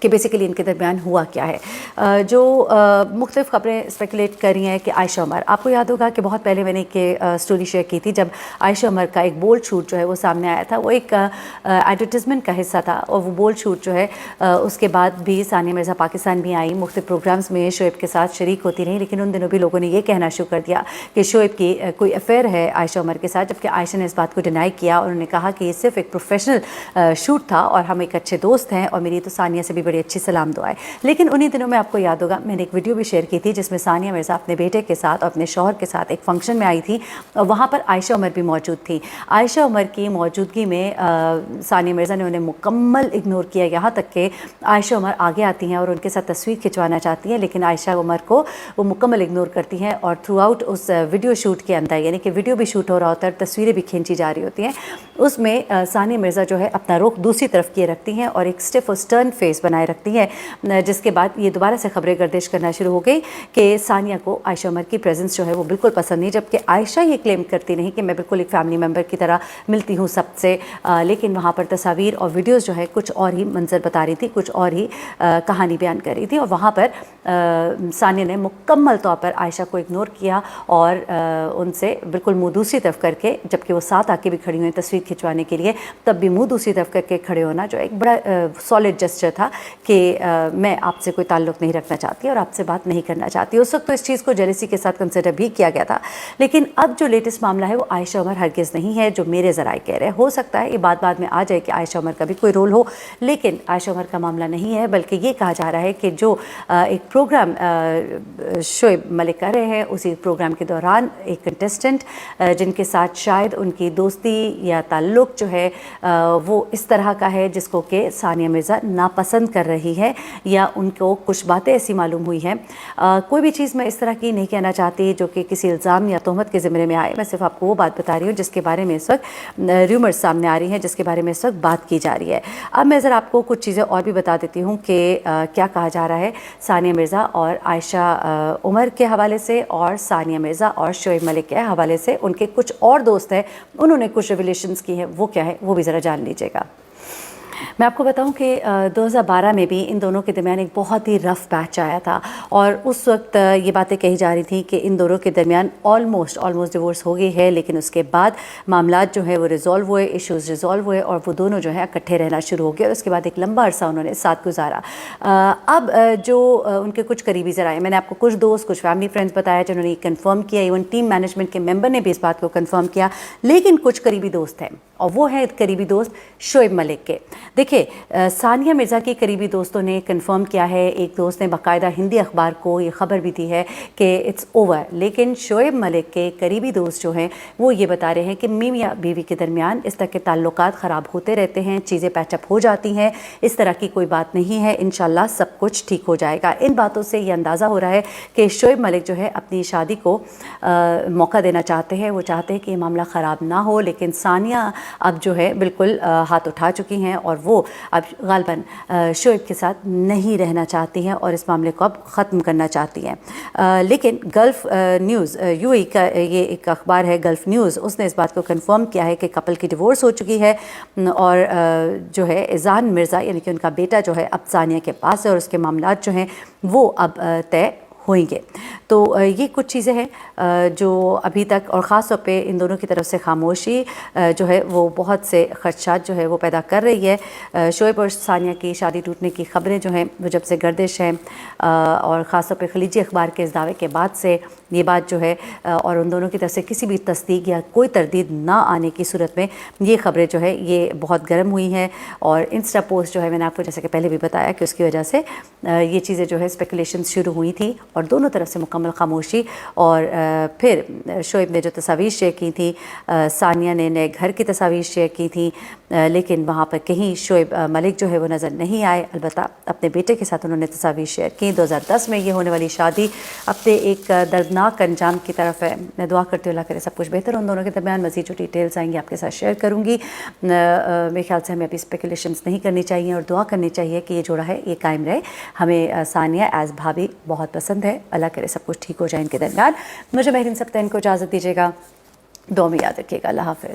کہ بیسیکلی ان کے درمیان ہوا کیا ہے۔ جو مختلف خبریں اسپیکولیٹ کر رہی ہیں کہ عائشہ عمر، آپ کو یاد ہوگا کہ بہت پہلے میں نے ایک اسٹوری شیئر کی تھی جب عائشہ عمر کا ایک بولڈ شوٹ جو ہے وہ سامنے آیا تھا، وہ ایک ایڈورٹیزمنٹ کا حصہ تھا، اور وہ بولڈ شوٹ جو ہے اس کے بعد بھی ثانیہ مرزا پاکستان بھی آئی، مختلف پروگرامز میں شعیب کے ساتھ شریک ہوتی رہیں، لیکن ان دنوں بھی لوگوں نے یہ کہنا شروع کر دیا کہ شعیب کی کوئی افیئر ہے عائشہ عمر کے ساتھ، جبکہ عائشہ نے اس بات کو ڈینائی کیا، اور انہوں نے کہا کہ یہ صرف ایک پروفیشنل شوٹ تھا اور ہم ایک اچھے دوست ہیں، اور میری تو ثانیہ سے بھی بڑی اچھی سلام دعائیں۔ لیکن انہی دنوں میں آپ کو یاد ہوگا میں نے ایک ویڈیو بھی شیئر کی تھی جس میں ثانیہ مرزا اپنے بیٹے کے ساتھ اور اپنے شوہر کے ساتھ ایک فنکشن میں آئی تھی، اور وہاں پر عائشہ عمر بھی موجود تھی۔ عائشہ عمر کی موجودگی میں ثانیہ مرزا نے انہیں مکمل اگنور کیا، یہاں تک کہ عائشہ عمر آگے آتی ہیں اور ان کے ساتھ تصویر کھنچوانا چاہتی ہیں، لیکن عائشہ عمر کو وہ مکمل اگنور کرتی ہیں، اور تھرو آؤٹ اس ویڈیو شوٹ کے اندر، یعنی کہ ویڈیو بھی شوٹ ہو رہا ہوتا ہے، تصویریں بھی کھینچی جا رہی ہوتی ہیں، اس میں ثانیہ مرزا جو ہے اپنا رخ دوسری طرف کیے رکھتی ہیں اور ایک اسٹف اور سٹرن فیس بنائے رکھتی ہیں، جس کے بعد یہ دوبارہ سے خبریں گردش کرنا شروع ہو گئی کہ ثانیہ کو عائشہ عمر کی پریزنس جو ہے وہ بالکل پسند نہیں، جبکہ عائشہ یہ کلیم کرتی نہیں کہ میں بالکل ایک فیملی ممبر کی طرح ملتی ہوں سب سے، لیکن وہاں پر تصاویر اور ویڈیوز جو ہے کچھ اور ہی منظر بتا رہی تھی، کچھ اور ہی کہانی بیان کر رہی تھی، اور وہاں پر ثانیہ نے مکمل طور پر عائشہ کو اگنور کیا اور ان سے بالکل منہ دوسری طرف کر کے، جبکہ وہ ساتھ آ کے بھی کھڑی ہوئی تصویر کھنچوانے کے لیے، تب بھی منہ دوسری طرف کر کے کھڑے ہونا جو ایک بڑا سالڈ جسچر تھا کہ میں آپ سے کوئی تعلق نہیں رکھنا چاہتی اور آپ سے بات نہیں کرنا چاہتی۔ اس وقت تو اس چیز کو جیلسی کے ساتھ کنسیڈر بھی کیا گیا تھا، لیکن اب جو لیٹسٹ معاملہ ہے وہ عائشہ عمر ہرگز نہیں ہے جو میرے ذرائع کہہ رہے ہیں۔ ہو سکتا ہے یہ بات بعد میں آ جائے کہ عائشہ عمر کا بھی کوئی رول ہو، لیکن عائشہ عمر کا معاملہ نہیں ہے، بلکہ یہ کہا جا رہا ہے کہ جو ایک پروگرام شعیب ملک کر رہے ہیں، اسی پروگرام کے دوران ایک کنٹیسٹنٹ جن کے ساتھ شاید ان کی دوستی یا تعلق جو ہے وہ اس طرح کا ہے جس کو کہ ثانیہ مرزا ناپسند کر رہی ہے، یا ان کو کچھ باتیں ایسی معلوم ہوئی ہیں۔ کوئی بھی چیز میں اس طرح کی نہیں کہنا چاہتی جو کہ کسی الزام یا تہمت کے زمرے میں آئے، میں صرف آپ کو وہ بات بتا رہی ہوں جس کے بارے میں اس وقت ریومرز سامنے آ رہی ہیں، جس کے بارے میں اس وقت بات کی جا رہی ہے۔ اب میں ذرا آپ کو کچھ چیزیں اور بھی بتا دیتی ہوں کہ کیا کہا جا رہا ہے ثانیہ مرزا اور عائشہ عمر کے حوالے سے، اور ثانیہ مرزا اور شعیب ملک کے حوالے سے۔ ان کے کچھ اور دوست ہیں، انہوں نے کچھ ریویلیشنز کی ہیں، وہ کیا ہے وہ بھی ذرا جان لیجیے گا۔ میں آپ کو بتاؤں کہ 2012 میں بھی ان دونوں کے درمیان ایک بہت ہی رف پیچ آیا تھا، اور اس وقت یہ باتیں کہی جا رہی تھیں کہ ان دونوں کے درمیان آلموسٹ ڈیورس ہو گئی ہے، لیکن اس کے بعد معاملات جو ہے وہ ریزالو ہوئے، ایشوز ریزالو ہوئے، اور وہ دونوں جو ہے اکٹھے رہنا شروع ہو گئے، اور اس کے بعد ایک لمبا عرصہ انہوں نے ساتھ گزارا۔ اب جو ان کے کچھ قریبی ذرائع، میں نے آپ کو کچھ دوست، کچھ فیملی فرینڈز بتایا جنہوں نے یہ کنفرم کیا، ایون ٹیم مینجمنٹ کے ممبر نے بھی اس بات کو کنفرم کیا، لیکن کچھ قریبی دوست ہیں، اور وہ ہیں قریبی دوست شعیب ملک کے۔ دیکھیں، ثانیہ مرزا کی قریبی دوستوں نے کنفرم کیا ہے، ایک دوست نے باقاعدہ ہندی اخبار کو یہ خبر بھی دی ہے کہ اٹس اوور، لیکن شعیب ملک کے قریبی دوست جو ہیں وہ یہ بتا رہے ہیں کہ میاں بیوی کے درمیان اس طرح کے تعلقات خراب ہوتے رہتے ہیں، چیزیں پیچ اپ ہو جاتی ہیں، اس طرح کی کوئی بات نہیں ہے، انشاءاللہ سب کچھ ٹھیک ہو جائے گا۔ ان باتوں سے یہ اندازہ ہو رہا ہے کہ شعیب ملک جو ہے اپنی شادی کو موقع دینا چاہتے ہیں، وہ چاہتے ہیں کہ یہ معاملہ خراب نہ ہو، لیکن ثانیہ اب جو ہے بالکل ہاتھ اٹھا چکی ہیں، اور وہ اب غالباً شعیب کے ساتھ نہیں رہنا چاہتی ہیں اور اس معاملے کو اب ختم کرنا چاہتی ہیں۔ لیکن گلف نیوز، یو اے کا یہ ایک اخبار ہے گلف نیوز، اس نے اس بات کو کنفرم کیا ہے کہ کپل کی ڈیورس ہو چکی ہے، اور جو ہے اذان مرزا یعنی کہ ان کا بیٹا جو ہے اب ثانیہ کے پاس ہے، اور اس کے معاملات جو ہیں وہ اب طے ہوئیں گے۔ تو یہ کچھ چیزیں ہیں جو ابھی تک، اور خاص طور پہ ان دونوں کی طرف سے خاموشی جو ہے وہ بہت سے خدشات جو ہے وہ پیدا کر رہی ہے۔ شعیب اور ثانیہ کی شادی ٹوٹنے کی خبریں جو ہیں وہ جب سے گردش ہیں، اور خاص طور پہ خلیجی اخبار کے اس دعوے کے بعد سے یہ بات جو ہے، اور ان دونوں کی طرف سے کسی بھی تصدیق یا کوئی تردید نہ آنے کی صورت میں یہ خبریں جو ہے یہ بہت گرم ہوئی ہیں، اور انسٹا پوسٹ جو ہے میں نے آپ کو جیسے کہ پہلے بھی بتایا کہ اس کی وجہ سے یہ چیزیں جو ہے اسپیکولیشن شروع ہوئی تھی، اور دونوں طرف سے مکمل خاموشی۔ اور پھر شعیب نے جو تصاویر شیئر کی تھیں، ثانیہ نے نئے گھر کی تصاویر شیئر کی تھیں، لیکن وہاں پر کہیں شعیب ملک جو ہے وہ نظر نہیں آئے۔ البتہ اپنے بیٹے کے ساتھ انہوں نے تصاویر شیئر کی۔ 2010 میں یہ ہونے والی شادی اپنے ایک دردناک انجام کی طرف ہے۔ میں دعا کرتی ہوں اللہ کرے سب کچھ بہتر ان دونوں کے درمیان۔ مزید جو ڈیٹیلز آئیں گی آپ کے ساتھ شیئر کروں گی۔ میرے خیال سے ہمیں ابھی اسپیکولیشنز نہیں کرنی چاہیے، اور دعا کرنی چاہیے کہ یہ جوڑا ہے یہ قائم رہے۔ ہمیں ثانیہ ایز بھابھی بہت پسند ہے، اللہ کرے سب کچھ ٹھیک ہو جائے ان کے درمیان۔ مجھے مہرین سبتین کو اجازت دیجیے گا، دعا میں یاد رکھیے گا۔ اللہ حافظ۔